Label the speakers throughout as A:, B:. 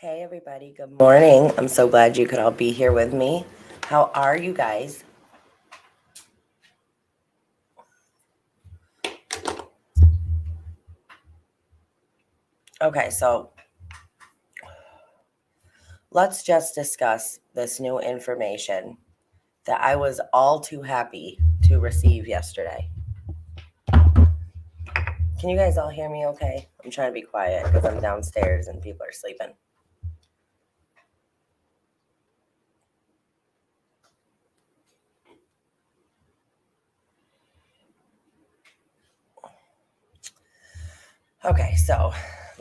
A: Hey everybody, good morning. I'm so glad you could all be here with me. How are you guys? Okay, so let's just discuss this new information that I was all too happy to receive yesterday. Can you guys all hear me okay? I'm trying to be quiet because I'm downstairs and people are sleeping. Okay, so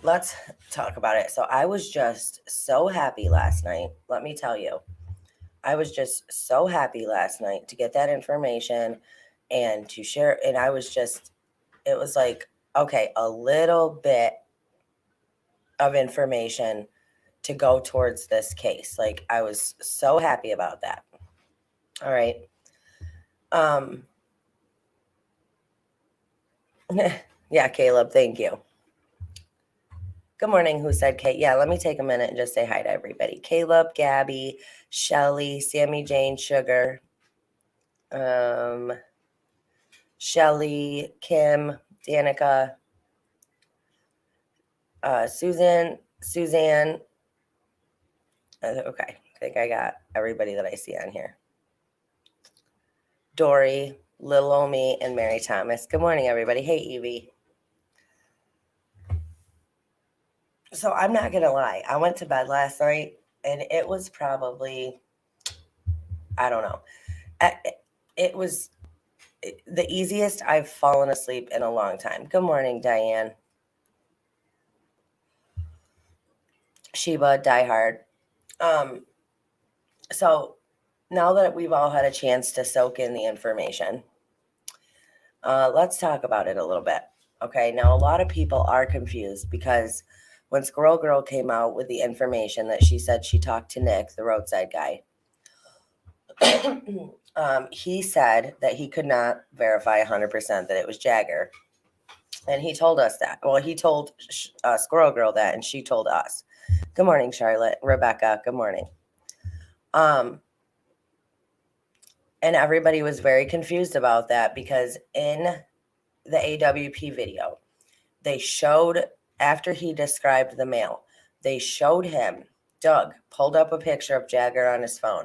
A: let's talk about it. So I was just so happy last night. Let me tell you, I was just so happy last night to get that information and to share. And I was just, it was like, okay, a little bit of information to go towards this case. Like I was so happy about that. All right. Yeah, Caleb, thank you. Good morning. Who said Kate? Yeah, let me take a minute and just say hi to everybody. Caleb, Gabby, Shelly, Sammy Jane, Sugar, Shelly, Kim, Danica, Suzanne. Okay, I think I got everybody that I see on here. Dory, Little Omi, and Mary Thomas. Good morning, everybody. Hey, Evie. So I'm not going to lie. I went to bed last night, and it was probably, I don't know. It was the easiest I've fallen asleep in a long time. Good morning, Diane. Sheba, diehard. So now that we've all had a chance to soak in the information, let's talk about it a little bit. Okay, now a lot of people are confused because when Squirrel Girl came out with the information that she said she talked to Nick, the roadside guy, he said that he could not verify 100% that it was Jagger. And he told us that. Well, he told Squirrel Girl that, and she told us. Good morning, Charlotte. Rebecca, good morning. And everybody was very confused about that because in the AWP video, they showed, after he described the mail, they showed him, Doug pulled up a picture of Jagger on his phone.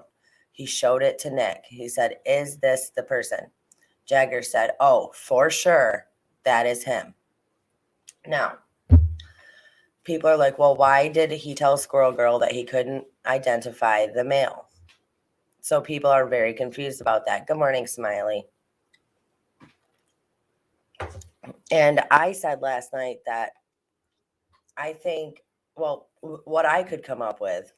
A: He showed it to Nick. He said, "Is this the person?" Jagger said, "Oh, for sure, that is him." Now, people are like, well, why did he tell Squirrel Girl that he couldn't identify the mail? So people are very confused about that. Good morning, Smiley. And I said last night that I think, well, what I could come up with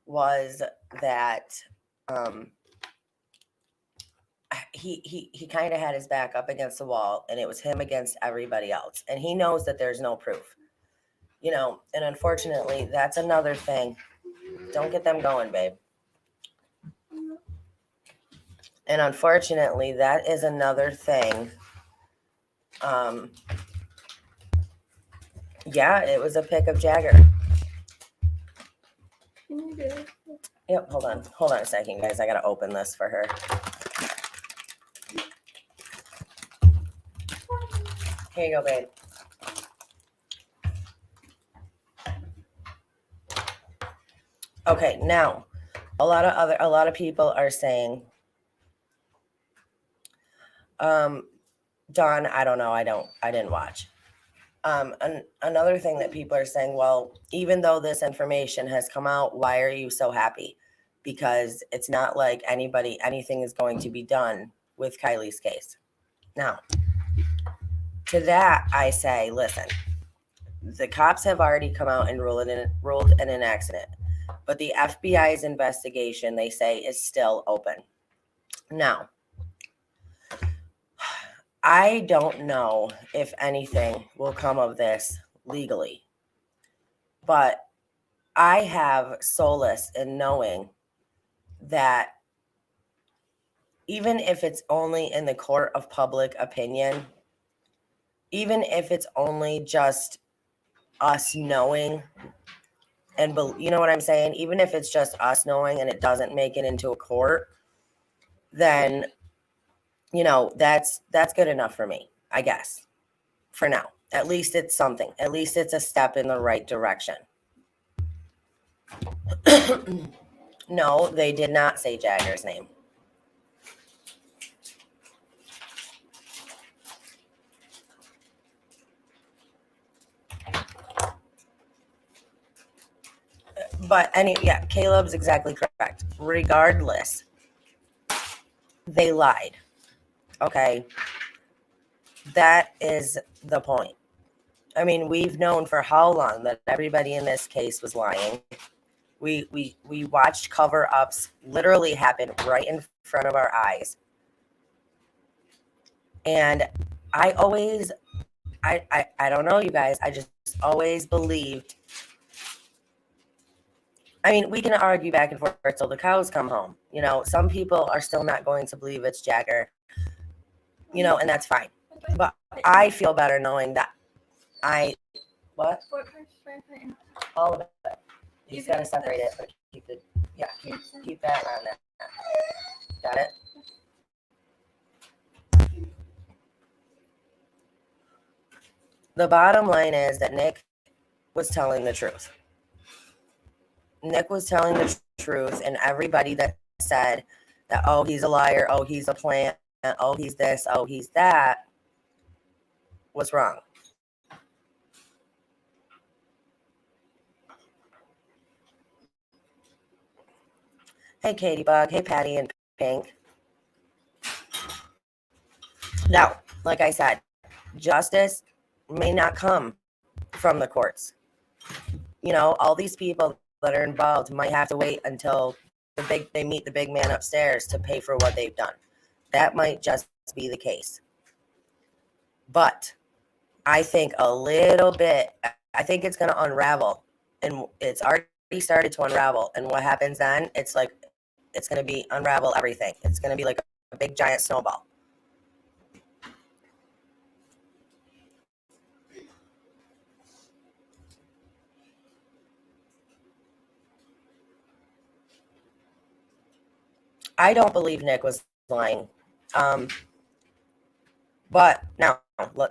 A: was that he kind of had his back up against the wall, and it was him against everybody else. And he knows that there's no proof, you know, and unfortunately, that's another thing. Don't get them going, babe. And unfortunately, that is another thing. Yeah, it was a pic of Jagger. Yep, hold on a second, guys. I gotta open this for her. Here you go, babe. Okay, now a lot of people are saying, Dawn, I don't know, I didn't watch. Another thing that people are saying, well, even though this information has come out, why are you so happy? Because it's not like anything is going to be done with Kiely's case. Now, to that, I say, listen, the cops have already come out and ruled in an accident, but the FBI's investigation, they say, is still open. Now, I don't know if anything will come of this legally, but I have solace in knowing that even if it's only in the court of public opinion, even if it's only just us knowing and you know what I'm saying? Even if it's just us knowing and it doesn't make it into a court, then that's good enough for me, I guess. For now. At least it's something. At least it's a step in the right direction. No, they did not say Jagger's name. But yeah, Caleb's exactly correct. Regardless, they lied. Okay. That is the point. I mean, we've known for how long that everybody in this case was lying. We watched cover-ups literally happen right in front of our eyes. And I don't know, you guys. I just always believed. I mean, we can argue back and forth till the cows come home. Some people are still not going to believe it's Jagger, and that's fine. But I feel better knowing that what? All of it. You just got to separate it, but keep that around there. Got it? The bottom line is that Nick was telling the truth. Nick was telling the truth, and everybody that said that, oh, he's a liar, oh, he's a plant, oh, he's this, oh, he's that, was wrong. Hey, Katie Bug. Hey, Patty and Pink. Now, like I said, justice may not come from the courts. All these people that are involved might have to wait until they meet the big man upstairs to pay for what they've done. That might just be the case. But I think I think it's going to unravel, and it's already started to unravel. And what happens then? It's going to be unravel everything. It's going to be like a big giant snowball. I don't believe Nick was lying. But now,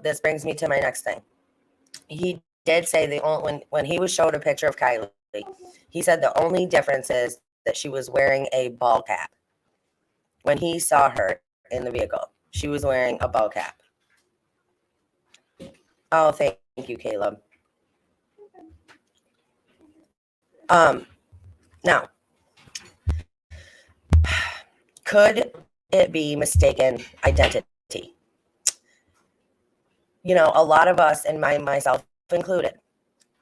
A: this brings me to my next thing. He did say when he was showed a picture of Kiely, he said the only difference is that she was wearing a ball cap. When he saw her in the vehicle, she was wearing a ball cap. Oh, thank you, Caleb. Now, could it be mistaken identity? A lot of us, and myself included,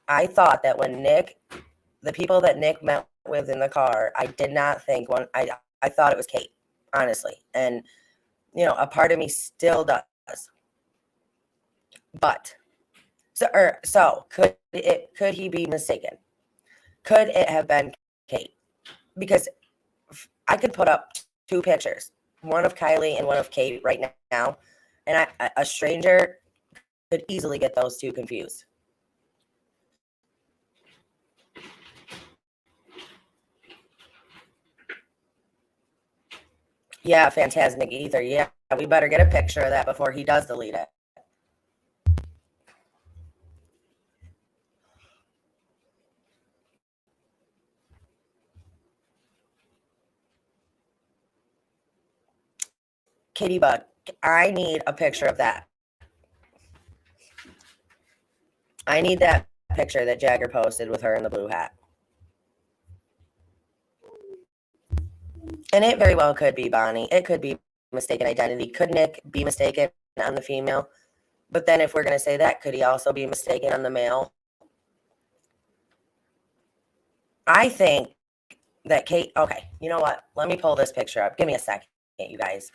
A: I thought that when the people that Nick met with in the car, I did not think I thought it was Kate, honestly. And, a part of me still does. But, so could he be mistaken? Could it have been Kate? Because I could put up two pictures, one of Kiely and one of Kate right now, and a stranger could easily get those two confused. Yeah, Phantasmic Ether. Yeah, we better get a picture of that before he does delete it. Kitty Bug, I need a picture of that. I need that picture that Jagger posted with her in the blue hat. And it very well could be Bonnie. It could be mistaken identity. Could Nick be mistaken on the female? But then if we're going to say that, could he also be mistaken on the male? I think that Kate, okay, you know what? Let me pull this picture up. Give me a second, you guys.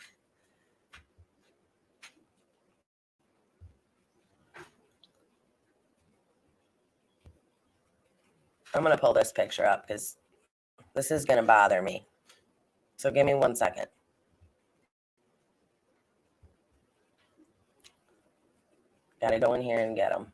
A: I'm going to pull this picture up because this is going to bother me. So give me 1 second. Got to go in here and get them.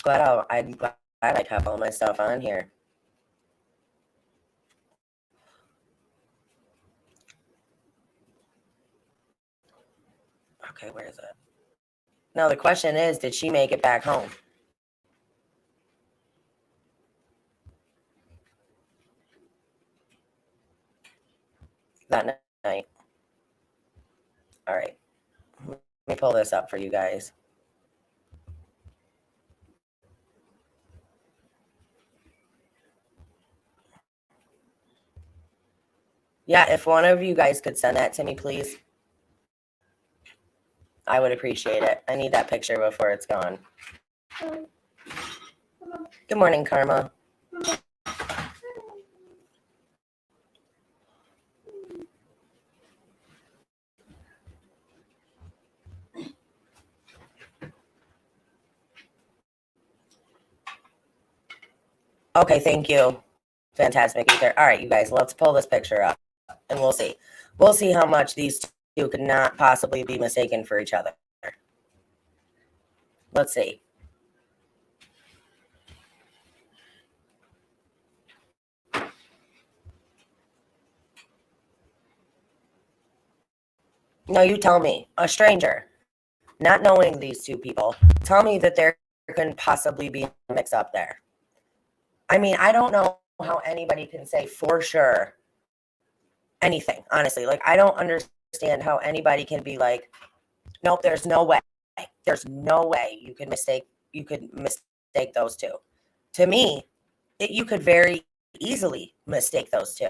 A: I'm glad I have all my stuff on here. Okay, where is it? Now the question is, did she make it back home? That night. All right. Let me pull this up for you guys. Yeah, if one of you guys could send that to me, please. I would appreciate it. I need that picture before it's gone. Good morning, Karma. Okay, thank you. Fantastic, Ether. All right, you guys, let's pull this picture up and we'll see. We'll see how much these two could not possibly be mistaken for each other. Let's see. No, you tell me, a stranger, not knowing these two people, tell me that there couldn't possibly be a mix up there. I mean, I don't know how anybody can say for sure anything, honestly. Like, I don't understand how anybody can be like, nope, there's no way. There's no way you could mistake those two. To me, you could very easily mistake those two.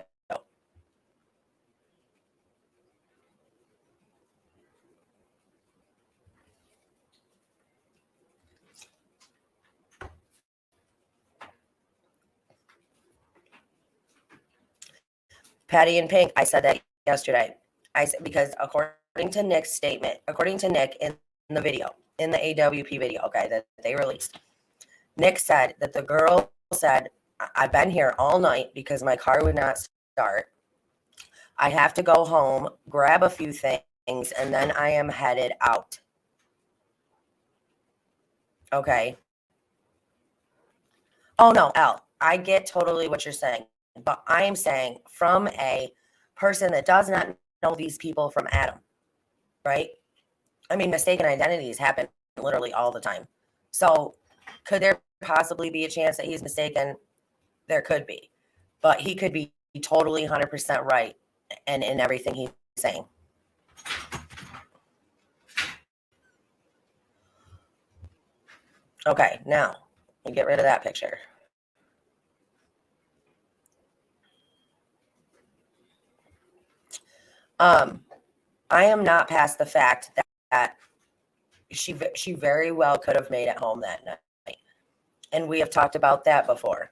A: Patty and Pink, I said that yesterday. I said because according to Nick's statement, according to Nick in the video, in the AWP video, okay, that they released, Nick said that the girl said, I've been here all night because my car would not start. I have to go home, grab a few things, and then I am headed out. Okay. Oh, no, Elle, I get totally what you're saying. But I am saying from a person that does not know these people from Adam, right? I mean, mistaken identities happen literally all the time. So could there possibly be a chance that he's mistaken? There could be. But he could be totally 100% right and in everything he's saying. Okay, now we get rid of that picture. I am not past the fact that she very well could have made it home that night. And we have talked about that before.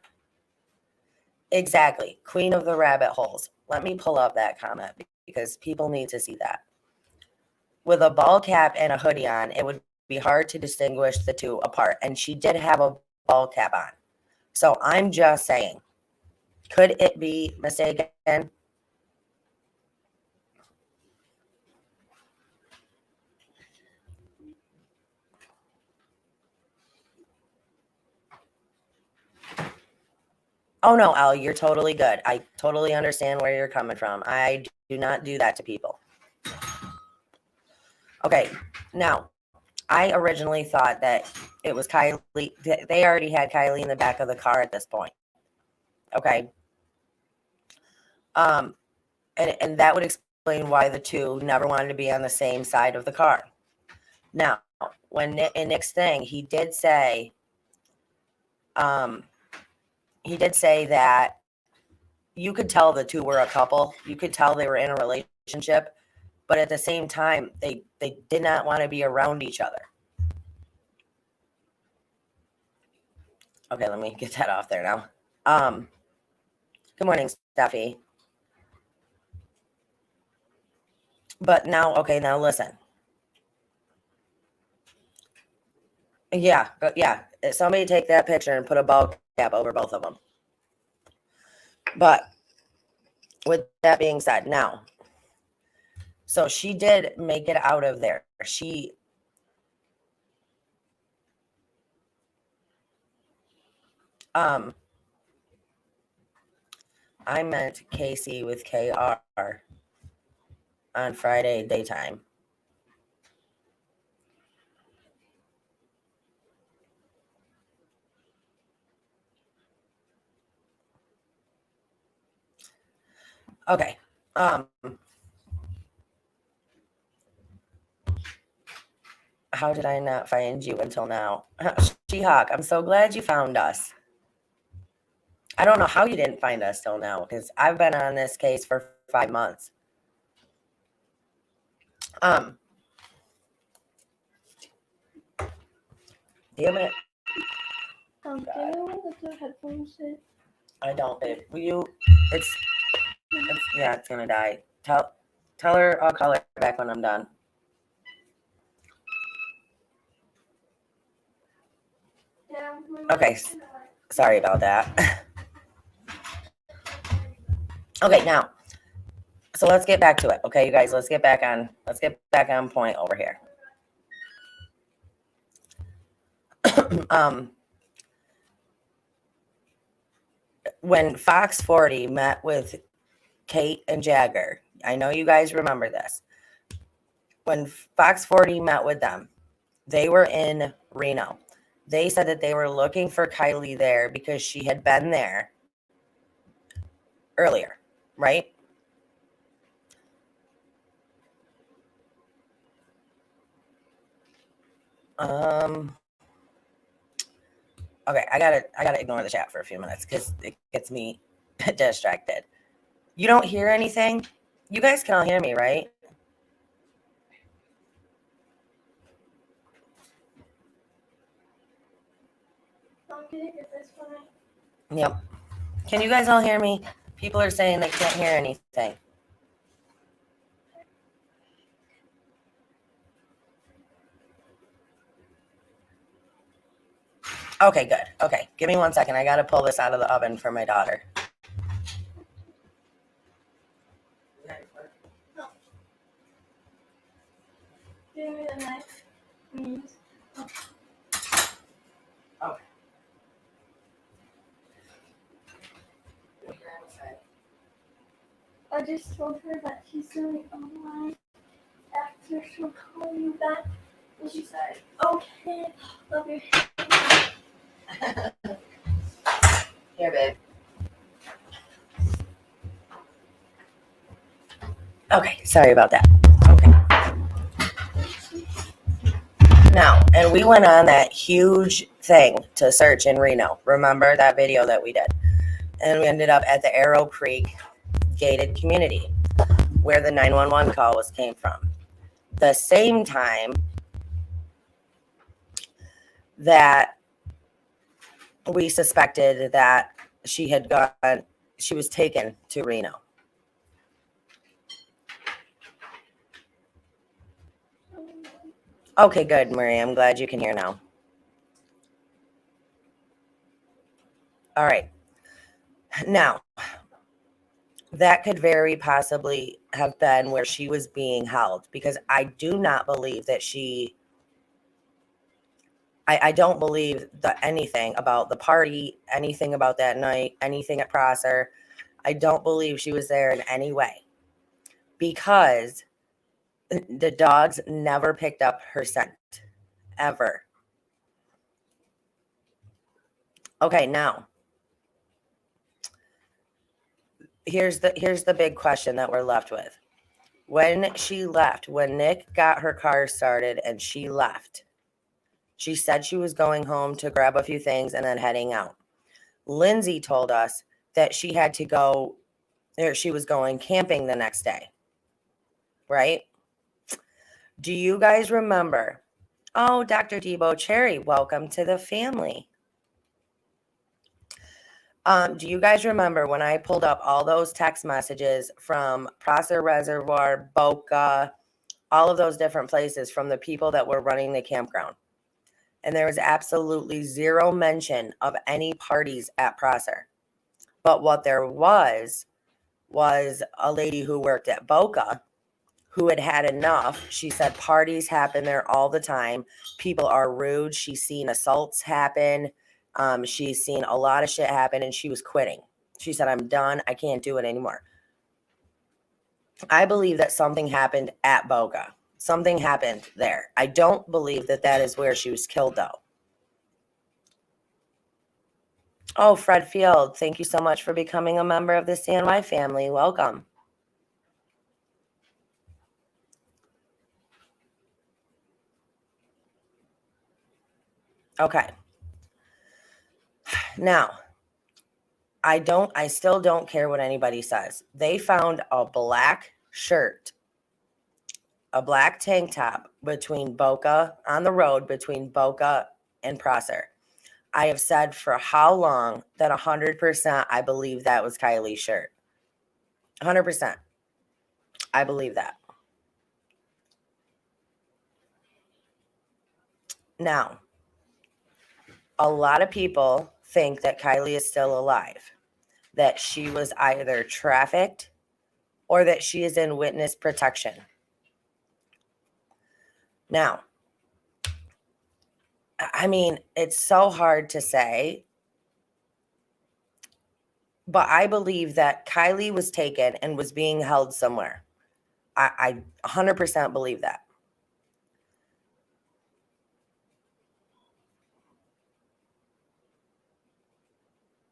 A: Exactly. Queen of the rabbit holes. Let me pull up that comment because people need to see that. With a ball cap and a hoodie on, it would be hard to distinguish the two apart. And she did have a ball cap on. So I'm just saying, could it be mistaken? Oh no, Al, you're totally good. I totally understand where you're coming from. I do not do that to people. Okay, now I originally thought that it was Kiely. They already had Kiely in the back of the car at this point. Okay. And that would explain why the two never wanted to be on the same side of the car. Now, when in Nick's thing, he did say that you could tell the two were a couple. You could tell they were in a relationship, but at the same time, they did not want to be around each other. Okay, let me get that off there now. Good morning, Steffi. But now, okay, now listen. Yeah, but yeah, somebody take that picture and put a ball cap over both of them. But with that being said, now, so she did make it out of there. I meant Casey with KR on Friday daytime. Okay. How did I not find you until now? She-Hawk, I'm so glad you found us. I don't know how you didn't find us till now, because I've been on this case for 5 months. Damn it.
B: Do you know what the headphones say?
A: I don't, babe. Will you? It's yeah, it's gonna die. Tell her I'll call her back when I'm done.
B: Yeah.
A: Okay. Sorry about that. Okay, now. So let's get back to it. Okay, you guys, let's get back on point over here. When Fox 40 met with Kate and Jagger, I know you guys remember this. When Fox 40 met with them, they were in Reno. They said that they were looking for Kiely there because she had been there earlier, right? Okay, I gotta ignore the chat for a few minutes because it gets me distracted. You don't hear anything? You guys can all hear me, right? Yep. Can you guys all hear me? People are saying they can't hear anything. Okay, good. Okay, give me 1 second. I gotta pull this out of the oven for my daughter.
B: Give me the knife.
A: Okay.
B: I just told her that she's doing online. After she'll call you back. And she said, okay, love you.
A: Here, babe. Okay, sorry about that. Okay. Now, and we went on that huge thing to search in Reno. Remember that video that we did? And we ended up at the Arrow Creek gated community where the 911 call came from. The same time that we suspected that she was taken to Reno. Okay, good, Marie. I'm glad you can hear now. All right. Now, that could very possibly have been where she was being held, because I do not believe that I don't believe that anything about the party, anything about that night, anything at Prosser. I don't believe she was there in any way, because the dogs never picked up her scent, ever. Okay, now here's the big question that we're left with. When she left, when Nick got her car started and she left, she said she was going home to grab a few things and then heading out. Lindsay told us that she had to go, or she was going camping the next day, right? Do you guys remember? Oh, Dr. Debo Cherry, welcome to the family. Do you guys remember when I pulled up all those text messages from Prosser Reservoir, Boca, all of those different places from the people that were running the campground? And there was absolutely zero mention of any parties at Prosser. But what there was a lady who worked at Boca who had had enough. She said parties happen there all the time. People are rude. She's seen assaults happen. She's seen a lot of shit happen and she was quitting. She said, I'm done. I can't do it anymore. I believe that something happened at Boga. Something happened there. I don't believe that that is where she was killed, though. Oh, Fred Field, thank you so much for becoming a member of the CNY family. Welcome. Okay. Now, I still don't care what anybody says. They found a black shirt, a black tank top between Boca, on the road between Boca and Prosser. I have said for how long that 100% I believe that was Kiely's shirt. 100%. I believe that. Now, a lot of people think that Kiely is still alive, that she was either trafficked or that she is in witness protection. Now, I mean, it's so hard to say, but I believe that Kiely was taken and was being held somewhere. I 100% believe that.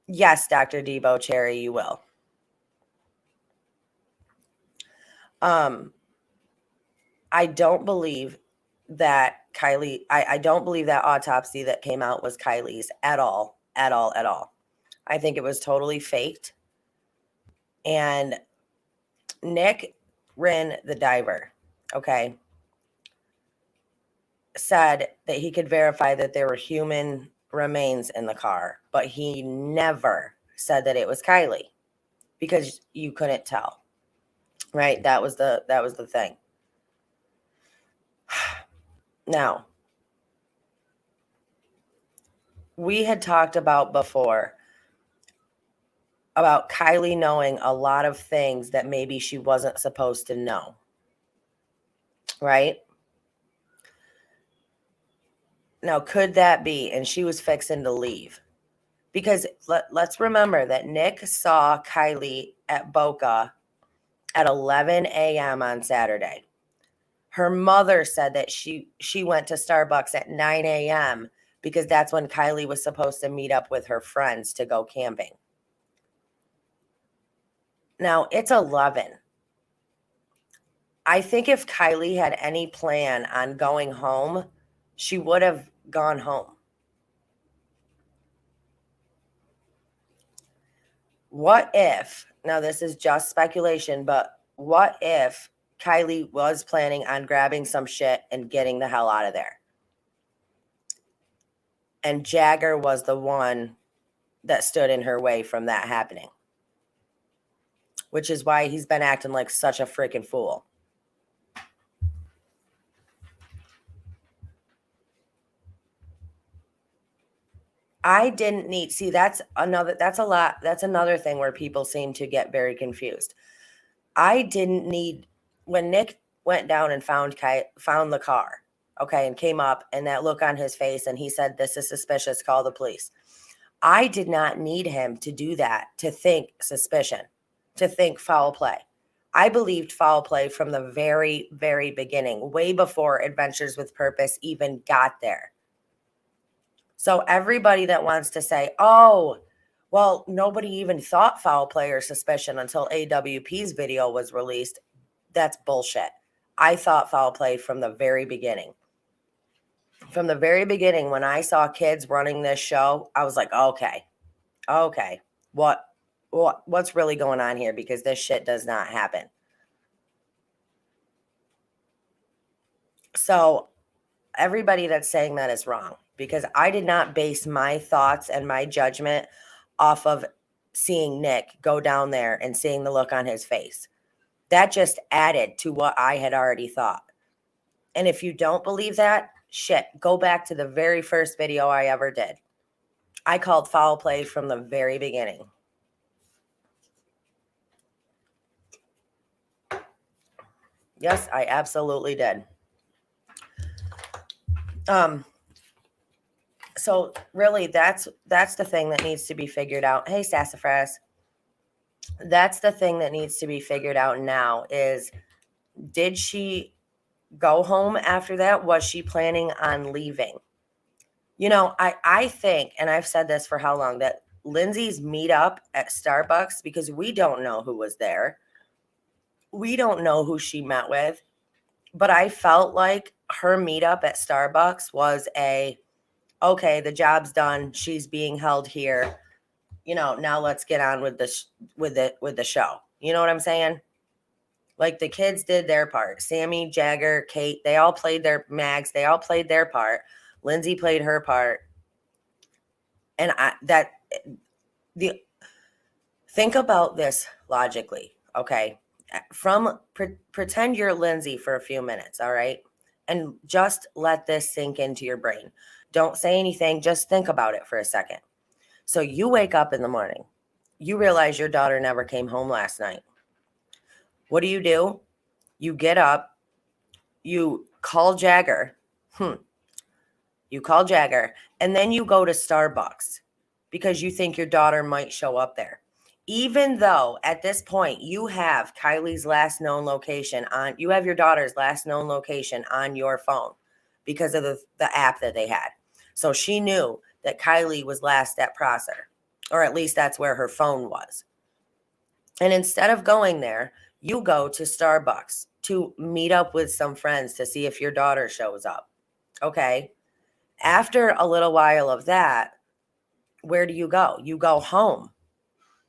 A: Yes, Dr. Debo Cherry, you will. I don't believe that Kiely, I don't believe that autopsy that came out was Kiely's at all, at all, at all. I think it was totally faked. And Nick Wren, the diver, okay, said that he could verify that there were human remains in the car, but he never said that it was Kiely because you couldn't tell. Right? That was the thing. Now, we had talked about before about Kiely knowing a lot of things that maybe she wasn't supposed to know. Right? Now, could that be? And she was fixing to leave. Because let's remember that Nick saw Kiely at Boca at 11 a.m. on Saturday. Her mother said that she went to Starbucks at 9 a.m. because that's when Kiely was supposed to meet up with her friends to go camping. Now, it's 11. I think if Kiely had any plan on going home, she would have gone home. What if, now this is just speculation, but what if Kiely was planning on grabbing some shit and getting the hell out of there? And Jagger was the one that stood in her way from that happening, which is why he's been acting like such a freaking fool. I didn't need, see, that's another thing where people seem to get very confused. I didn't need, when Nick went down and found the car, okay, and came up and that look on his face and he said, this is suspicious, call the police. I did not need him to do that, to think suspicion, to think foul play. I believed foul play from the very, very beginning, way before Adventures with Purpose even got there. So everybody that wants to say, oh, well, nobody even thought foul play or suspicion until AWP's video was released, that's bullshit. I thought foul play from the very beginning. From the very beginning, when I saw kids running this show, I was like, okay, what's really going on here? Because this shit does not happen. So everybody that's saying that is wrong, because I did not base my thoughts and my judgment off of seeing Nick go down there and seeing the look on his face. That just added to what I had already thought. And if you don't believe that, shit, go back to the very first video I ever did. I called foul play from the very beginning. Yes, I absolutely did. So really, that's the thing that needs to be figured out. Hey, Sassafras. That's the thing that needs to be figured out now is, did she go home after that? Was she planning on leaving? I think, and I've said this for how long, that Lindsay's meetup at Starbucks, because we don't know who was there. We don't know who she met with. But I felt like her meetup at Starbucks was okay, the job's done. She's being held here. Now let's get on with the show. You know what I'm saying? Like the kids did their part. Sammy, Jagger, Kate, they all played their Mags. They all played their part. Lindsay played her part. And think about this logically, okay? Pretend you're Lindsay for a few minutes, all right? And just let this sink into your brain. Don't say anything. Just think about it for a second. So you wake up in the morning. You realize your daughter never came home last night. What do? You get up. You call Jagger. You call Jagger. And then you go to Starbucks because you think your daughter might show up there. Even though at this point you have Kiely's last known location you have your daughter's last known location on your phone because of the app that they had. So she knew that Kiely was last at Prosser, or at least that's where her phone was. And instead of going there, you go to Starbucks to meet up with some friends to see if your daughter shows up. Okay. After a little while of that, where do you go? You go home.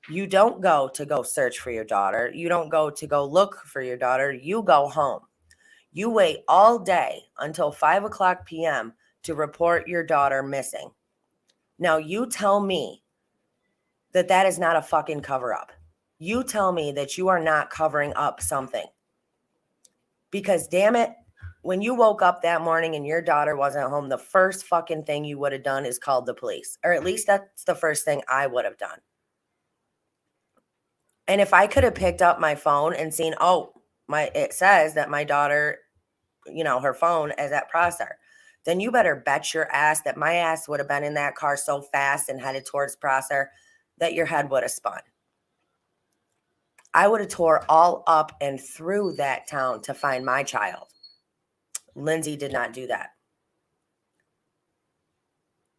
A: You don't go to go search for your daughter. You don't go to go look for your daughter. You go home. You wait all day until 5:00 p.m. to report your daughter missing. Now, you tell me that is not a fucking cover up. You tell me that you are not covering up something. Because damn it, when you woke up that morning and your daughter wasn't home, the first fucking thing you would have done is called the police. Or at least that's the first thing I would have done. And if I could have picked up my phone and seen, it says that my daughter, her phone is at Prosser, then you better bet your ass that my ass would have been in that car so fast and headed towards Prosser that your head would have spun. I would have tore all up and through that town to find my child. Lindsay did not do that.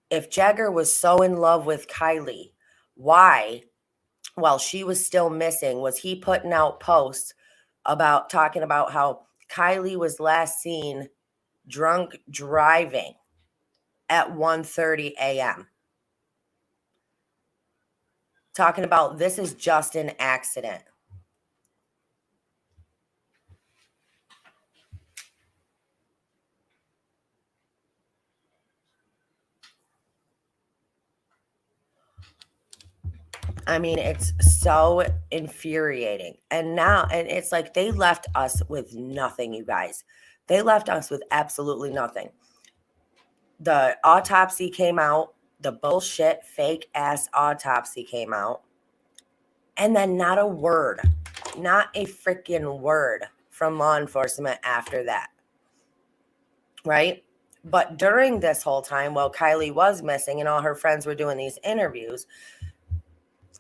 A: If Jagger was so in love with Kiely, why, while she was still missing, was he putting out posts talking about how Kiely was last seen drunk driving at 1:30 a.m.? Talking about this is just an accident. I mean, it's so infuriating. And it's like they left us with nothing, you guys. They left us with absolutely nothing. The autopsy came out, the bullshit fake ass autopsy came out, and then not a word, not a freaking word from law enforcement after that. Right? But during this whole time, while Kiely was missing and all her friends were doing these interviews,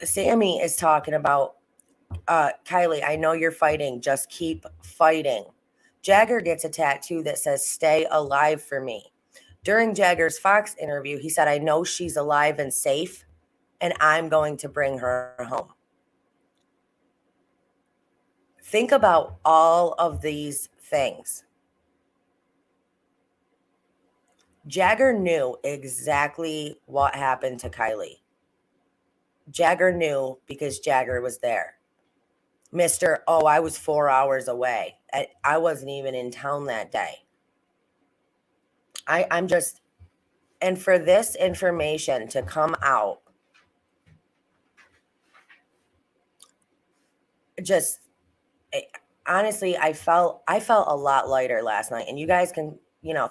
A: Sammy is talking about, Kiely, I know you're fighting. Just keep fighting. Jagger gets a tattoo that says, stay alive for me. During Jagger's Fox interview, he said, I know she's alive and safe, and I'm going to bring her home. Think about all of these things. Jagger knew exactly what happened to Kiely. Jagger knew because Jagger was there. I was 4 hours away. I wasn't even in town that day. And for this information to come out, honestly, I felt a lot lighter last night. And you guys can,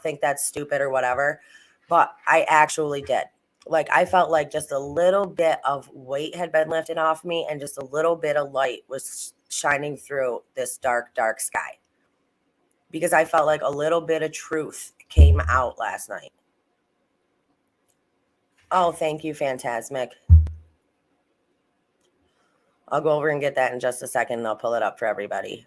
A: think that's stupid or whatever, but I actually did. Like, I felt like just a little bit of weight had been lifted off me and just a little bit of light was shining through this dark, dark sky. Because I felt like a little bit of truth came out last night. Oh, thank you, Phantasmic. I'll go over and get that in just a second, and I'll pull it up for everybody.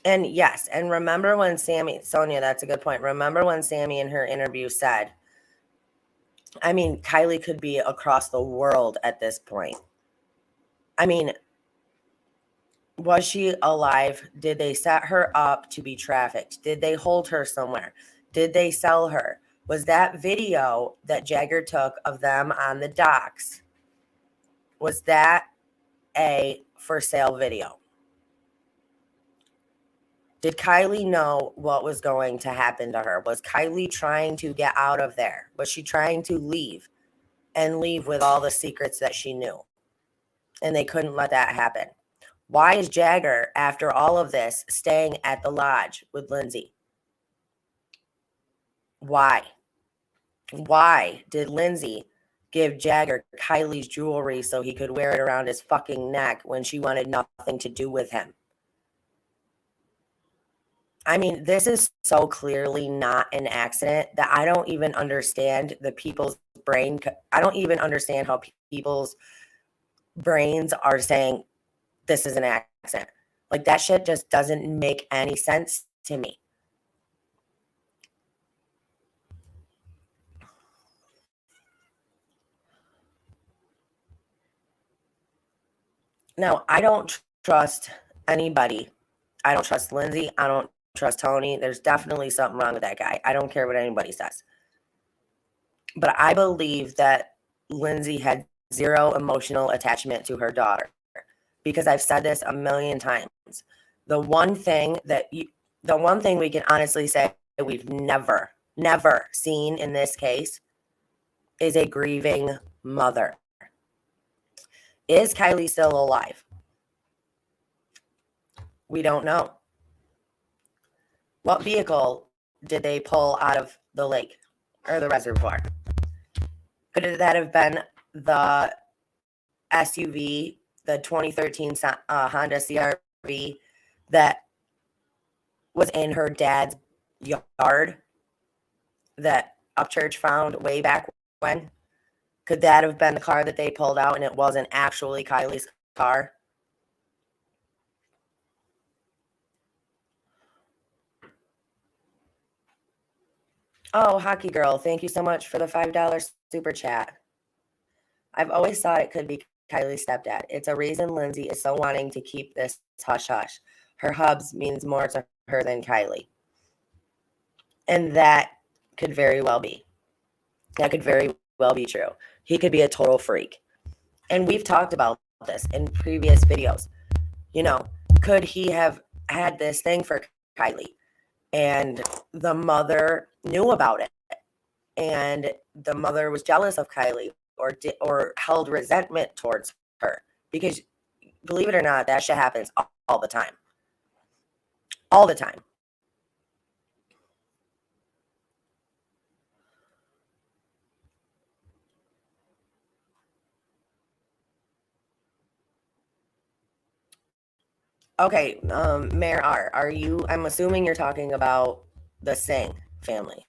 A: And yes, and remember when Sammy, Sonia, that's a good point. Remember when Sammy in her interview said, I mean, Kiely could be across the world at this point. I mean, was she alive? Did they set her up to be trafficked? Did they hold her somewhere? Did they sell her? Was that video that Jagger took of them on the docks, was that a for sale video? Did Kiely know what was going to happen to her? Was Kiely trying to get out of there? Was she trying to leave and leave with all the secrets that she knew? And they couldn't let that happen. Why is Jagger, after all of this, staying at the lodge with Lindsay? Why? Why did Lindsay give Jagger Kiely's jewelry so he could wear it around his fucking neck when she wanted nothing to do with him? I mean, this is so clearly not an accident that I don't even understand the people's brain. I don't even understand how people's brains are saying this is an accident. Like, that shit just doesn't make any sense to me. Now, I don't trust anybody. I don't trust Lindsay. I don't trust Tony. There's definitely something wrong with that guy. I don't care what anybody says. But I believe that Lindsay had zero emotional attachment to her daughter, because I've said this a million times. The one thing we can honestly say that we've never seen in this case is a grieving mother. Is Kiely still alive? We don't know. What vehicle did they pull out of the lake or the reservoir? Could that have been the SUV, the 2013 Honda CRV that was in her dad's yard that Upchurch found way back when? Could that have been the car that they pulled out and it wasn't actually Kiely's car? Oh, Hockey Girl, thank you so much for the $5 super chat. I've always thought it could be Kiely's stepdad. It's a reason Lindsay is so wanting to keep this hush-hush. Her hubs means more to her than Kiely. And that could very well be. That could very well be true. He could be a total freak. And we've talked about this in previous videos. You know, could he have had this thing for Kiely and the mother knew about it and the mother was jealous of Kiely or held resentment towards her? Because believe it or not, that shit happens all the time. All the time. Okay, Mayor R, I'm assuming you're talking about the Singh family.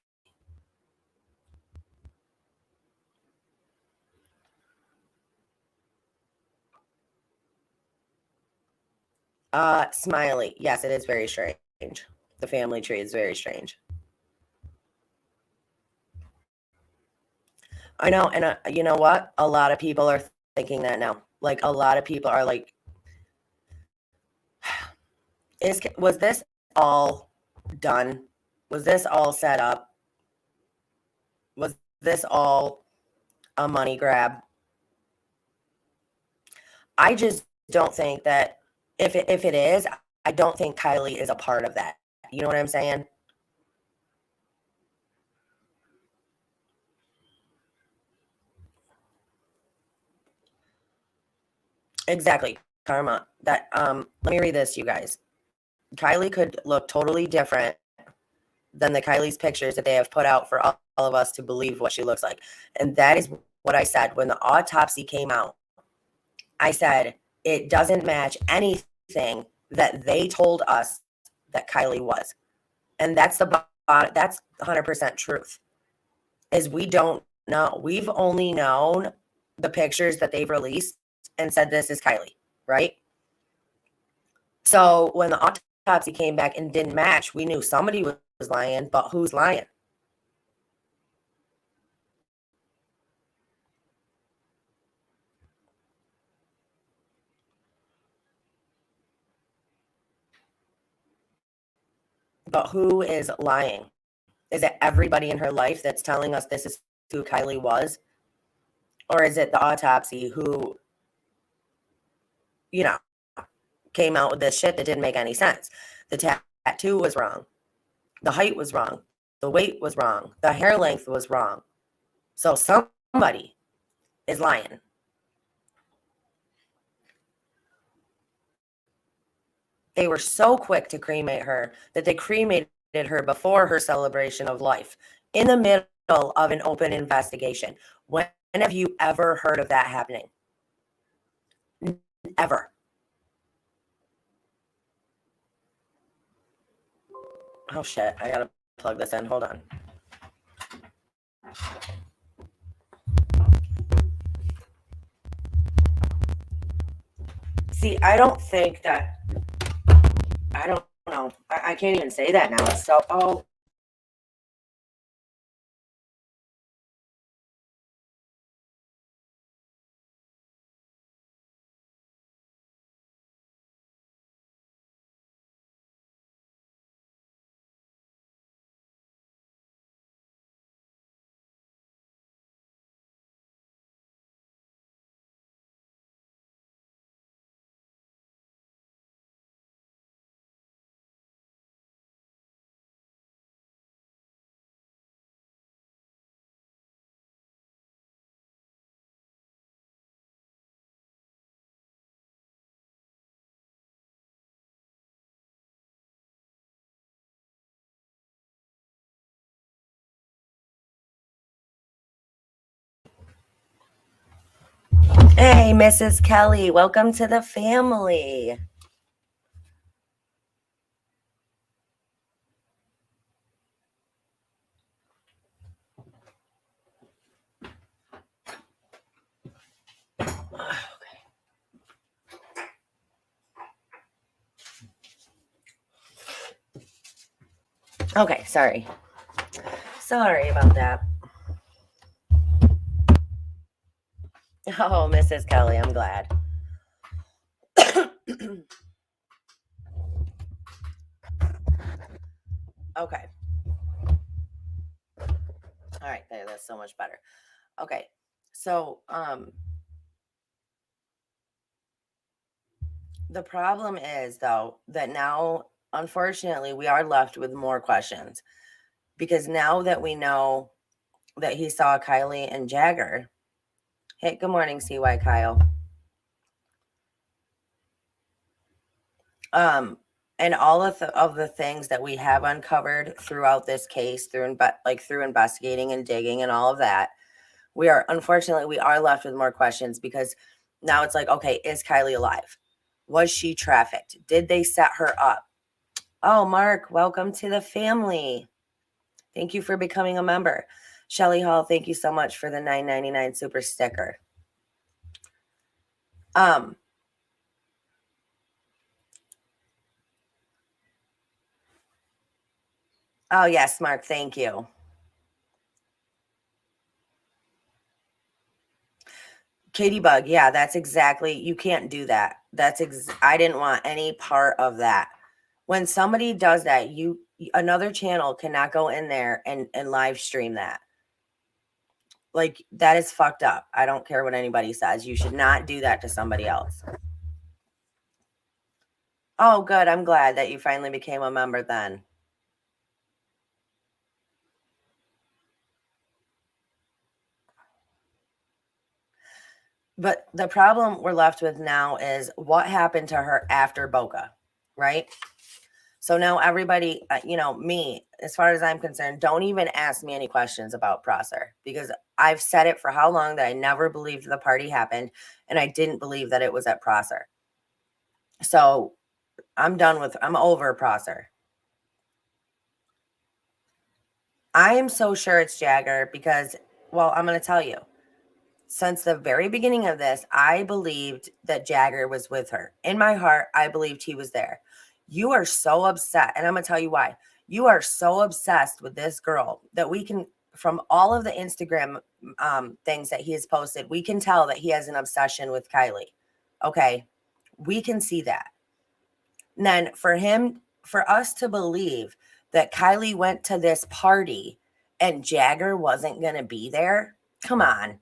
A: Smiley. Yes, it is very strange. The family tree is very strange. I know, and you know what? A lot of people are thinking that now. Like, a lot of people are like, was this all done? Was this all set up? Was this all a money grab? I just don't think that if it is, I don't think Kiely is a part of that. You know what I'm saying? Exactly, Karma. That let me read this, you guys. Kiely could look totally different than the Kylie's pictures that they have put out for all of us to believe what she looks like. And that is what I said when the autopsy came out. I said it doesn't match anything that they told us that Kiely was. And that's the that's 100% truth. Is we don't know. We've only known the pictures that they've released and said this is Kiely, right? So when the autopsy came back and didn't match, we knew somebody was lying, but who's lying? But who is lying? Is it everybody in her life that's telling us this is who Kiely was? Or is it the autopsy who, came out with this shit that didn't make any sense? The tattoo was wrong. The height was wrong. The weight was wrong. The hair length was wrong. So somebody is lying. They were so quick to cremate her that they cremated her before her celebration of life in the middle of an open investigation. When have you ever heard of that happening? Ever. Oh shit, I gotta plug this in. Hold on. See, I don't think that, I don't know. I can't even say that now. So, hey, Mrs. Kelly, welcome to the family. Okay, sorry. Sorry about that. Oh, Mrs. Kelly, I'm glad. Okay. All right, there, that's so much better. Okay. So, the problem is though that now, unfortunately, we are left with more questions because now that we know that he saw Kiely and Jagger. Hey, good morning, CY Kyle. And all of the things that we have uncovered throughout this case, through investigating and digging and all of that, we are left with more questions because now it's like, okay, is Kiely alive? Was she trafficked? Did they set her up? Oh, Mark, welcome to the family. Thank you for becoming a member. Shelly Hall, thank you so much for the $9.99 super sticker. Oh, yes, Mark, thank you. Katie Bug, yeah, that's exactly, you can't do that. I didn't want any part of that. When somebody does that, another channel cannot go in there and live stream that. Like, that is fucked up. I don't care what anybody says. You should not do that to somebody else. Oh, good. I'm glad that you finally became a member then. But the problem we're left with now is what happened to her after Boca, right? So now everybody, me, as far as I'm concerned, don't even ask me any questions about Prosser because I've said it for how long that I never believed the party happened and I didn't believe that it was at Prosser. So I'm over Prosser. I am so sure it's Jagger because, well, I'm going to tell you. Since the very beginning of this, I believed that Jagger was with her. In my heart, I believed he was there. You are so upset, and I'm going to tell you why. You are so obsessed with this girl that we can, from all of the Instagram things that he has posted, we can tell that he has an obsession with Kiely. Okay, we can see that. And then for us to believe that Kiely went to this party and Jagger wasn't going to be there, come on.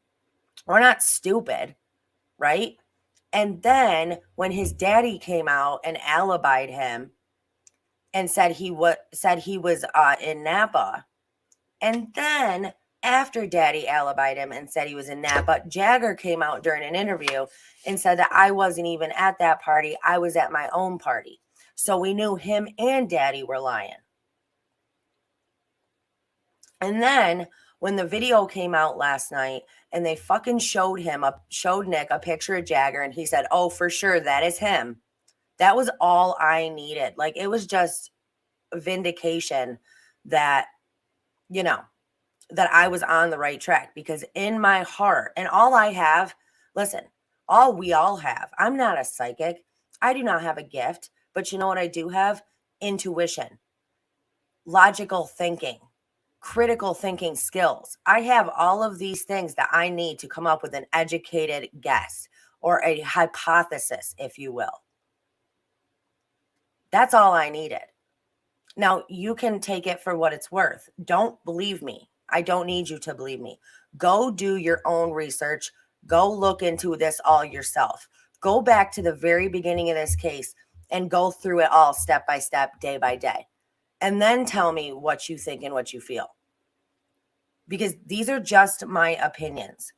A: We're not stupid, right? And then when his daddy came out and alibied him and said he was in Napa, and then after daddy alibied him and said he was in Napa, Jagger came out during an interview and said that I wasn't even at that party. I was at my own party. So we knew him and daddy were lying. And then when the video came out last night and they fucking showed Nick a picture of Jagger and he said, "Oh, for sure, that is him." That was all I needed. Like, it was just vindication that, you know, that I was on the right track, because in my heart, and all I have, listen, all we all have, I'm not a psychic. I do not have a gift, but you know what I do have? Intuition, logical thinking, critical thinking skills. I have all of these things that I need to come up with an educated guess or a hypothesis, if you will. That's all I needed. Now, you can take it for what it's worth. Don't believe me. I don't need you to believe me. Go do your own research. Go look into this all yourself. Go back to the very beginning of this case and go through it all step by step, day by day. And then tell me what you think and what you feel. Because these are just my opinions.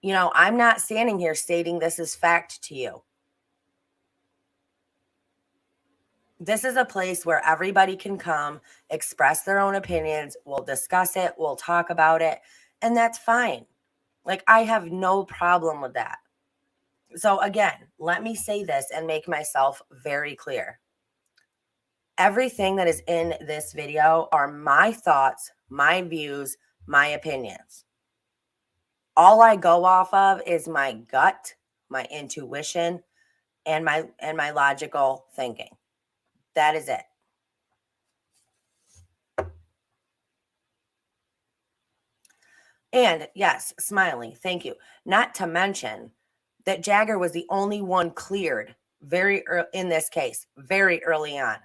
A: You know, I'm not standing here stating this is fact to you. This is a place where everybody can come, express their own opinions. We'll discuss it. We'll talk about it. And that's fine. Like, I have no problem with that. So again, let me say this and make myself very clear. Everything that is in this video are my thoughts, my views, my opinions. All I go off of is my gut, my intuition, and my logical thinking. That is it. And yes, Smiley, thank you. Not to mention that Jagger was the only one cleared very early in this case, very early on.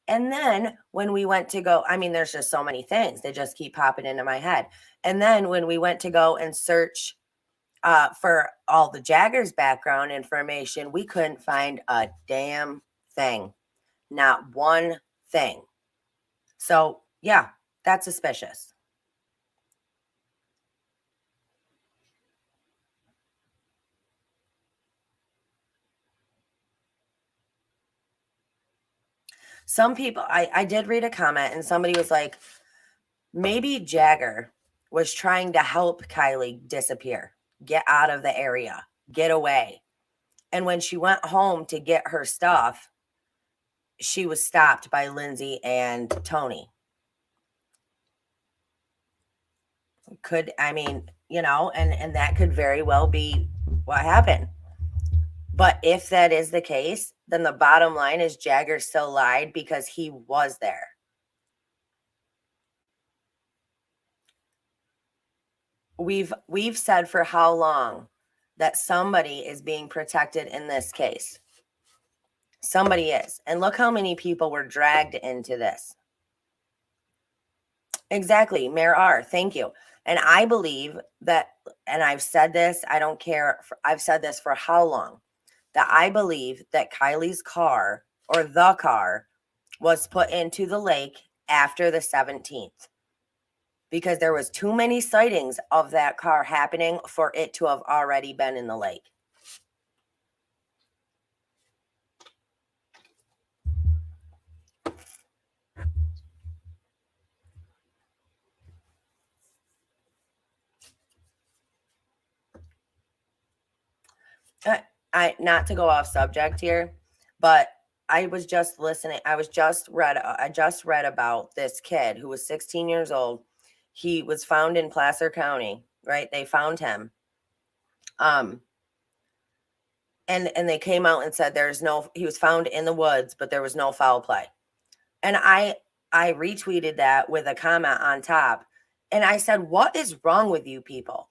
A: And then when we went to go, I mean, there's just so many things. They just keep popping into my head. And then when we went to go and search for all the Jagger's background information, we couldn't find a damn thing. Not one thing. So, yeah, that's suspicious. Some people, I did read a comment and somebody was like, maybe Jagger was trying to help Kiely disappear, get out of the area, get away. And when she went home to get her stuff, she was stopped by Lindsay and Tony. I mean, you know, and that could very well be what happened. But if that is the case, then the bottom line is Jagger still lied because he was there. We've said for how long that somebody is being protected in this case. Somebody is. And look how many people were dragged into this. Exactly. Mayor R, thank you. And I believe that, and I've said this, I don't care, I've said this for how long, that I believe that Kiely's car or the car was put into the lake after the 17th. Because there was too many sightings of that car happening for it to have already been in the lake. I not to go off subject here, but I was just listening. I just read about this kid who was 16 years old. He was found in Placer County, right? They found him. And they came out and said he was found in the woods, but there was no foul play. And I retweeted that with a comment on top. And I said, what is wrong with you people?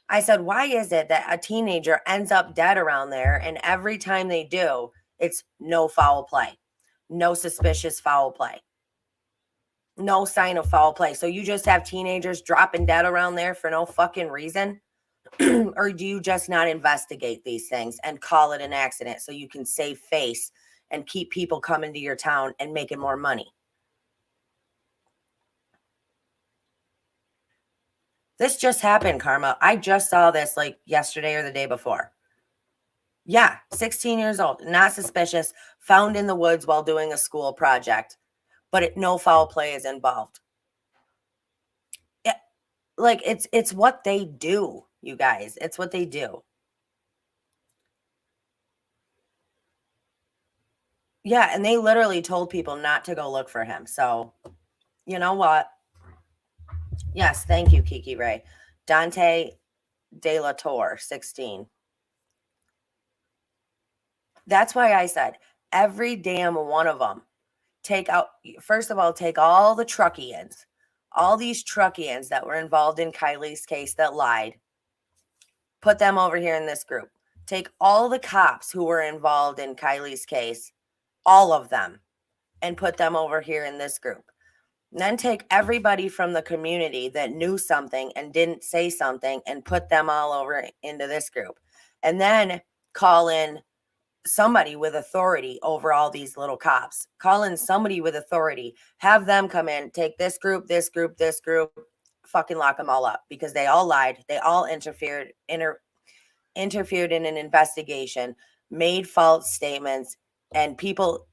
A: I said, why is it that a teenager ends up dead around there, and every time they do, it's no foul play, no suspicious foul play, no sign of foul play? So you just have teenagers dropping dead around there for no fucking reason? Or do you just not investigate these things and call it an accident so you can save face and keep people coming to your town and making more money? This just happened, Karma. I just saw this like yesterday or the day before. Yeah, 16 years old, not suspicious, found in the woods while doing a school project, but no foul play is involved. Yeah, like it's what they do, you guys. It's what they do. Yeah, and they literally told people not to go look for him. So, you know what? Yes, thank you, Kiki Ray. Dante De La Torre, 16. That's why I said every damn one of them take first of all, take all the Truckians, all these Truckians that were involved in Kiely's case that lied, put them over here in this group. Take all the cops who were involved in Kiely's case, all of them, and put them over here in this group. And then take everybody from the community that knew something and didn't say something and put them all over into this group. And then call in somebody with authority over all these little cops. Call in somebody with authority. Have them come in, take this group, this group, this group, fucking lock them all up because they all lied. They all interfered in an investigation, made false statements, and people,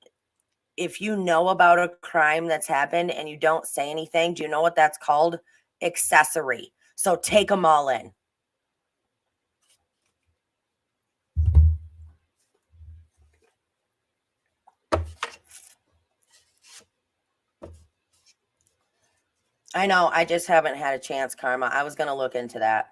A: if you know about a crime that's happened and you don't say anything, do you know what that's called? Accessory. So take them all in. I know, I just haven't had a chance, Karma. I was going to look into that.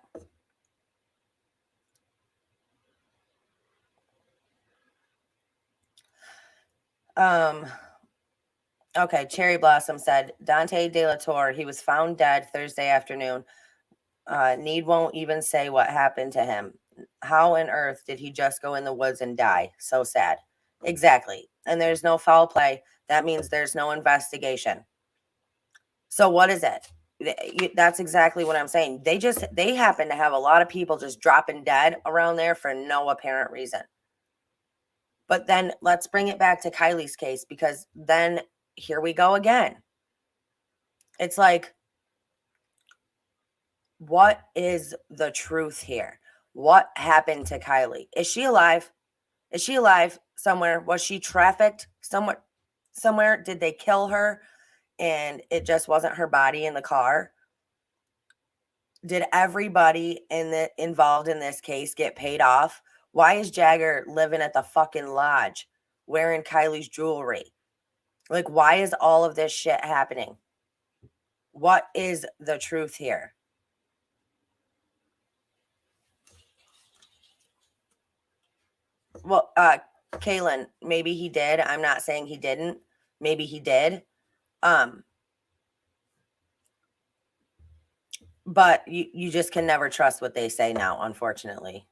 A: Okay, Cherry Blossom said, Dante De La Torre, he was found dead Thursday afternoon. Need won't even say what happened to him. How on earth did he just go in the woods and die? So sad. Exactly. And there's no foul play. That means there's no investigation. So what is it? That's exactly what I'm saying. They happen to have a lot of people just dropping dead around there for no apparent reason. But then let's bring it back to Kiely's case, because then here we go again. It's like, what is the truth here? What happened to Kiely? Is she alive? Is she alive somewhere? Was she trafficked somewhere? Somewhere? Did they kill her and it just wasn't her body in the car? Did everybody involved in this case get paid off? Why is Jagger living at the fucking lodge wearing Kiely's jewelry? Like, why is all of this shit happening? What is the truth here? Well, Kaylin, maybe he did. I'm not saying he didn't. Maybe he did. But you just can never trust what they say now, unfortunately.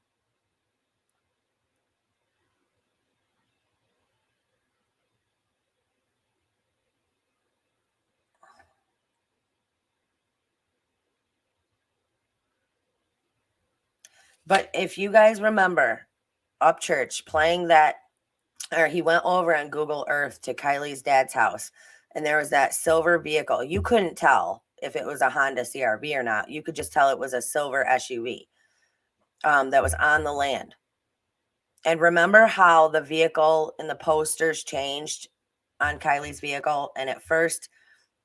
A: But if you guys remember Upchurch playing that, or he went over on Google Earth to Kiely's dad's house, and there was that silver vehicle. You couldn't tell if it was a Honda CRV or not. You could just tell it was a silver SUV that was on the land. And remember how the vehicle and the posters changed on Kiely's vehicle? And at first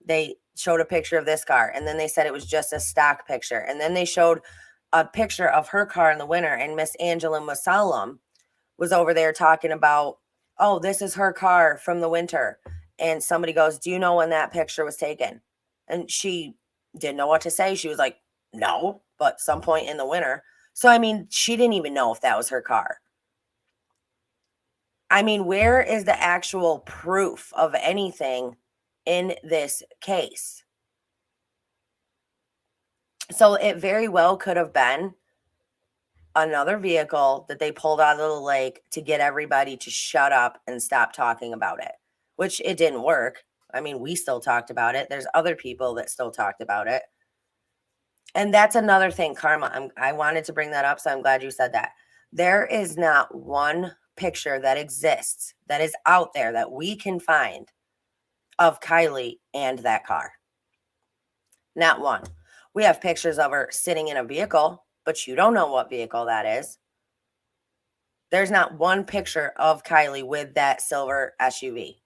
A: they showed a picture of this car, and then they said it was just a stock picture. And then they showed a picture of her car in the winter, and Miss Angela Musallam was over there talking about oh, this is her car from the winter. And somebody goes, do you know when that picture was taken? And she didn't know what to say. She was like, no, but some point in the winter. So, I mean, she didn't even know if that was her car. I mean, where is the actual proof of anything in this case? So it very well could have been another vehicle that they pulled out of the lake to get everybody to shut up and stop talking about it, which it didn't work. I mean, we still talked about it. There's other people that still talked about it. And that's another thing, Karma. I wanted to bring that up, so I'm glad you said that. There is not one picture that exists that is out there that we can find of Kiely and that car. Not one. We have pictures of her sitting in a vehicle, but you don't know what vehicle that is. There's not one picture of Kiely with that silver SUV.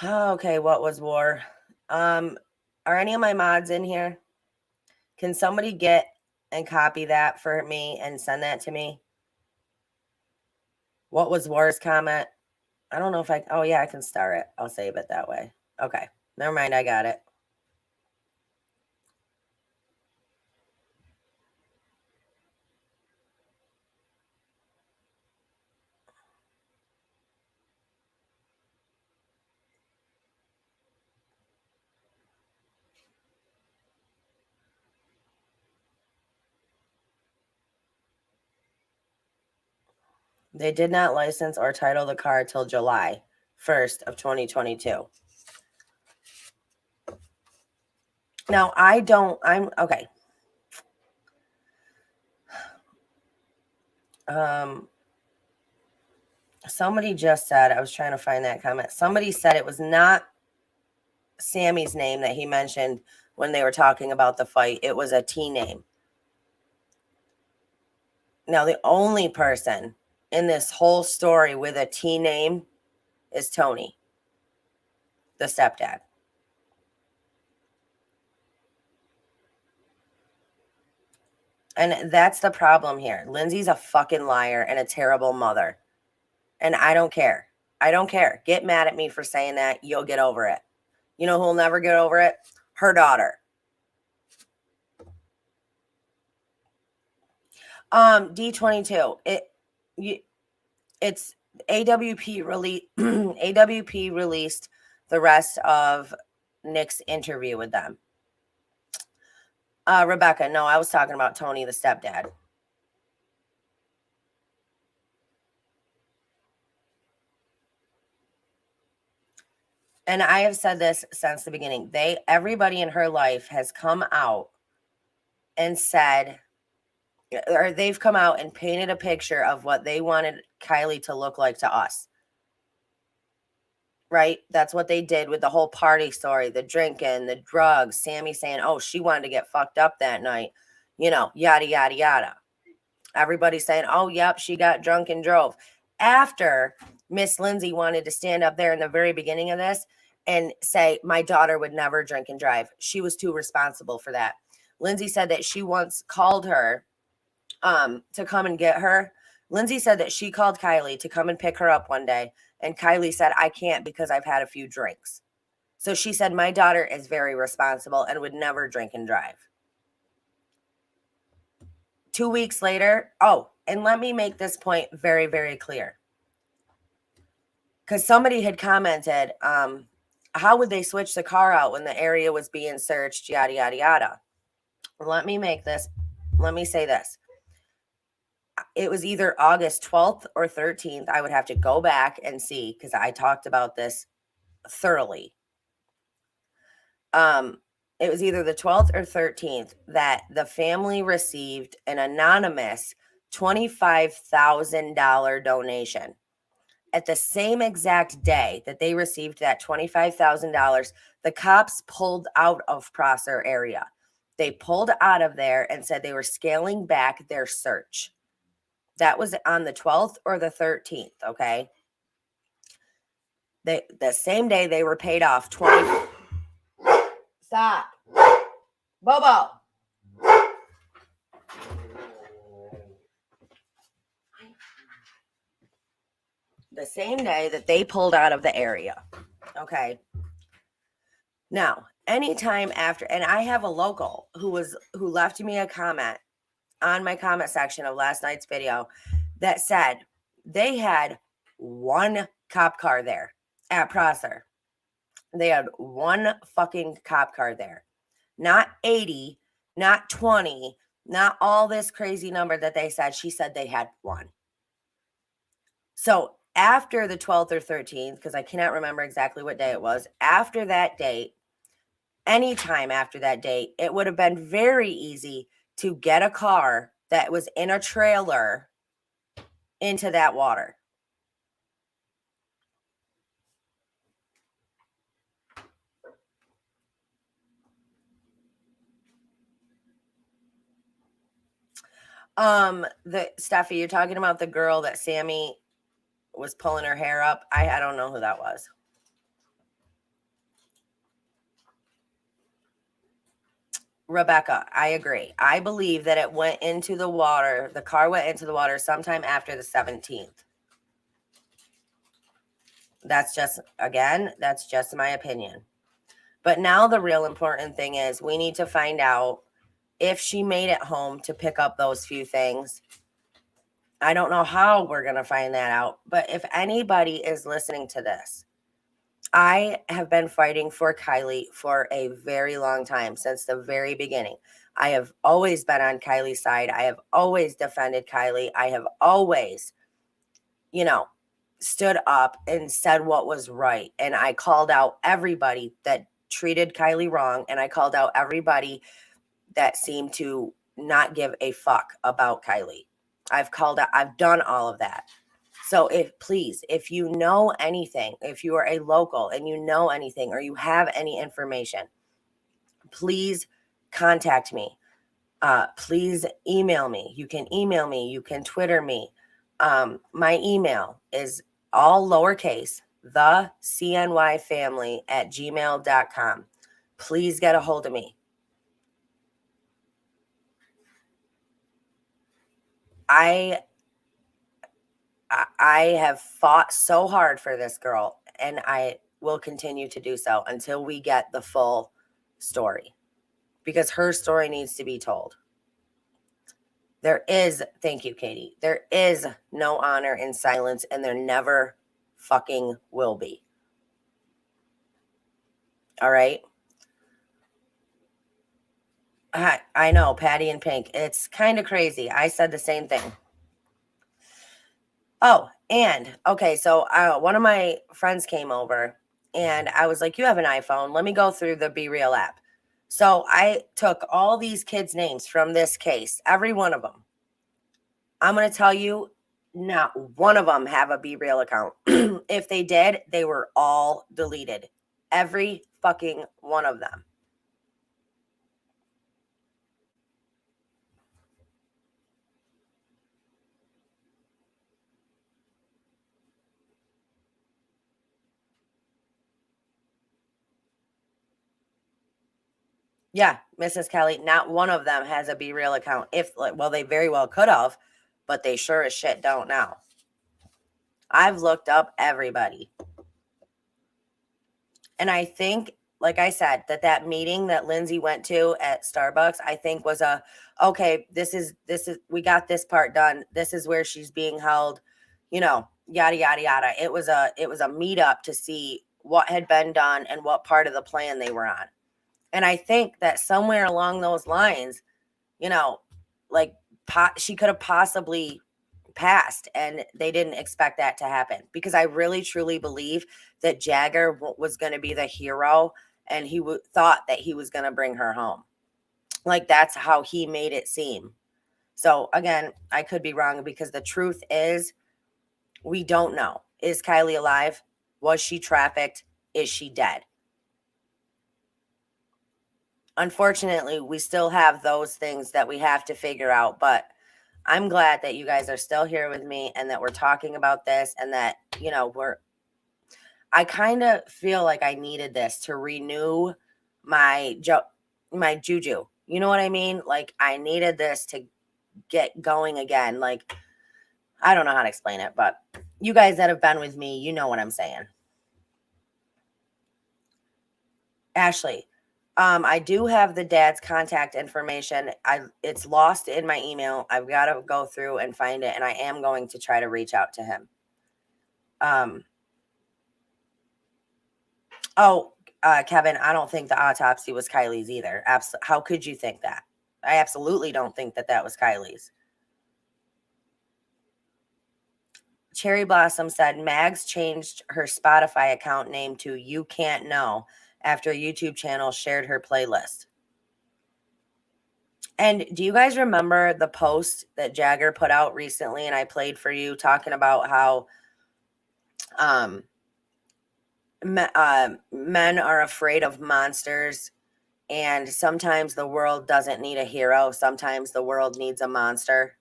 A: Okay, what was war? Are any of my mods in here? Can somebody get and copy that for me and send that to me? What was war's comment? I don't know if I, oh yeah, I can start it. I'll save it that way. Okay, never mind, I got it. They did not license or title the car till July 1st of 2022. Now, I'm okay. Somebody just said, I was trying to find that comment. Somebody said it was not Sammy's name that he mentioned when they were talking about the fight. It was a T name. Now, the only person in this whole story with a T name is Tony, the stepdad. And that's the problem here. Lindsay's a fucking liar and a terrible mother. And I don't care. I don't care. Get mad at me for saying that. You'll get over it. You know who'll never get over it? Her daughter. D22. It's AWP AWP released the rest of Nick's interview with them. Rebecca, no, I was talking about Tony, the stepdad. And I have said this since the beginning. Everybody in her life has come out and said, or they've come out and painted a picture of what they wanted Kiely to look like to us. Right? That's what they did with the whole party story, the drinking, the drugs, Sammy saying, oh, she wanted to get fucked up that night, yada, yada, yada. Everybody's saying, oh, yep, she got drunk and drove. After Miss Lindsay wanted to stand up there in the very beginning of this and say, my daughter would never drink and drive. She was too responsible for that. Lindsay said that she once called her to come and get her. Lindsay said that she called Kiely to come and pick her up one day. And Kiely said, I can't because I've had a few drinks. So she said, my daughter is very responsible and would never drink and drive. 2 weeks later, oh, and let me make this point very, very clear. Because somebody had commented, how would they switch the car out when the area was being searched, yada, yada, yada. Let me say this. It was either August 12th or 13th. I would have to go back and see because I talked about this thoroughly. It was either the 12th or 13th that the family received an anonymous $25,000 donation. At the same exact day that they received that $25,000, the cops pulled out of Prosser area. They pulled out of there and said they were scaling back their search. That was on the 12th or the 13th, okay? The same day they were paid off 20. Stop. Bobo. The same day that they pulled out of the area, okay? Now, anytime after, and I have a local who left me a comment on my comment section of last night's video that said they had one cop car there at Prosser. They had one fucking cop car there. Not 80, not 20, not all this crazy number that they said. She said they had one. So after the 12th or 13th, because I cannot remember exactly what day it was, after that date, anytime after that date, it would have been very easy to get a car that was in a trailer into that water. The Steffi, you're talking about the girl that Sammy was pulling her hair up. I don't know who that was. Rebecca, I agree. I believe that it went into the water. The car went into the water sometime after the 17th. That's just my opinion. But now the real important thing is we need to find out if she made it home to pick up those few things. I don't know how we're going to find that out. But if anybody is listening to this, I have been fighting for Kiely for a very long time, since the very beginning. I have always been on Kiely's side. I have always defended Kiely. I have always, stood up and said what was right. And I called out everybody that treated Kiely wrong. And I called out everybody that seemed to not give a fuck about Kiely. I've done all of that. So if you know anything, if you are a local and you know anything or you have any information, please contact me. Please email me. You can email me. You can Twitter me. My email is all lowercase, thecnyfamily@gmail.com. Please get a hold of me. I have fought so hard for this girl, and I will continue to do so until we get the full story, because her story needs to be told. Thank you, Katie. There is no honor in silence, and there never fucking will be. All right? I know, Patty and Pink. It's kind of crazy. I said the same thing. Oh, and okay, so one of my friends came over, and I was like, you have an iPhone. Let me go through the Be Real app. So I took all these kids' names from this case, every one of them. I'm going to tell you, not one of them have a Be Real account. If they did, they were all deleted. Every fucking one of them. Yeah, Mrs. Kelly, not one of them has a Be Real account. They very well could have, but they sure as shit don't now. I've looked up everybody. And I think, like I said, that meeting that Lindsay went to at Starbucks, I think was okay, this is, we got this part done. This is where she's being held, yada, yada, yada. It was a meetup to see what had been done and what part of the plan they were on. And I think that somewhere along those lines, she could have possibly passed, and they didn't expect that to happen, because I really truly believe that Jagger was going to be the hero, and he thought that he was going to bring her home. Like, that's how he made it seem. So again, I could be wrong, because the truth is, we don't know. Is Kiely alive? Was she trafficked? Is she dead? unfortunately, we still have those things that we have to figure out. But I'm glad that you guys are still here with me and that we're talking about this and that, you know, I kind of feel like I needed this to renew my juju. You know what I mean? Like I needed this to get going again. Like I don't know how to explain it, but you guys that have been with me, you know what I'm saying. Ashley, I do have the dad's contact information. It's lost in my email. I've got to go through and find it, and I am going to try to reach out to him. Kevin, I don't think the autopsy was Kiely's either. How could you think that? I absolutely don't think that was Kiely's. Cherry Blossom said Mags changed her Spotify account name to You Can't Know after a YouTube channel shared her playlist. And do you guys remember the post that Jagger put out recently and I played for you talking about how men are afraid of monsters and sometimes the world doesn't need a hero. Sometimes the world needs a monster.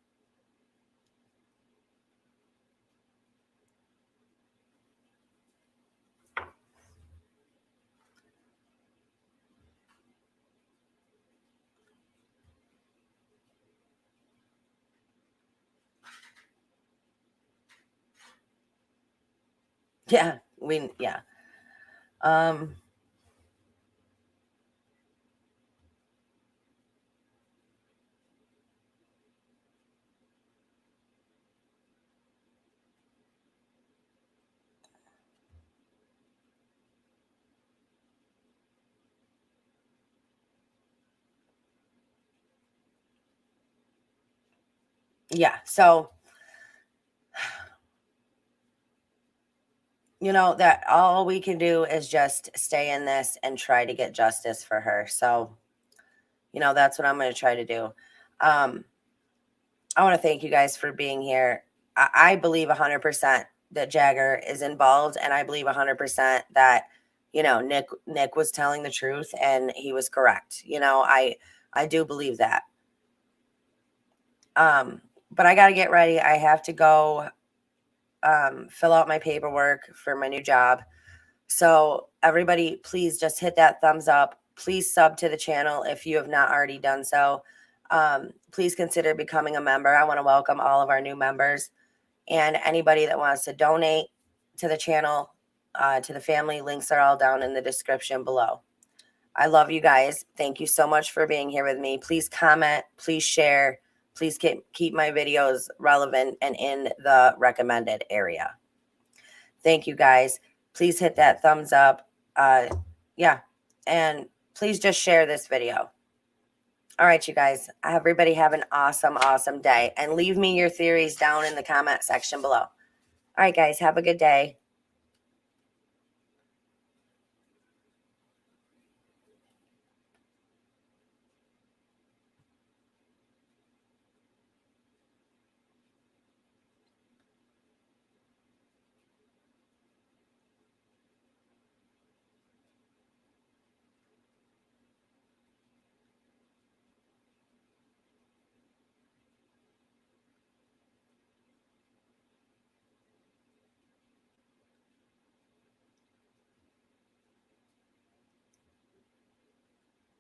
A: Yeah, yeah. Yeah, so you know that all we can do is just stay in this and try to get justice for her. So, you know, that's what I'm going to try to do. I want to thank you guys for being here. I believe 100% that Jagger is involved, and I believe 100% that, you know, Nick was telling the truth and he was correct. You know, I do believe that. But I got to get ready. I have to go fill out my paperwork for my new job. So everybody, please just hit that thumbs up. Please sub to the channel if you have not already done so. Please consider becoming a member. I want to welcome all of our new members and anybody that wants to donate to the channel, to the family. Links are all down in the description below. I love you guys. Thank you so much for being here with me. Please comment, please share, please keep my videos relevant and in the recommended area. Thank you guys. Please hit that thumbs up. Yeah. And please just share this video. All right, you guys. Everybody have an awesome, awesome day. And leave me your theories down in the comment section below. All right, guys. Have a good day.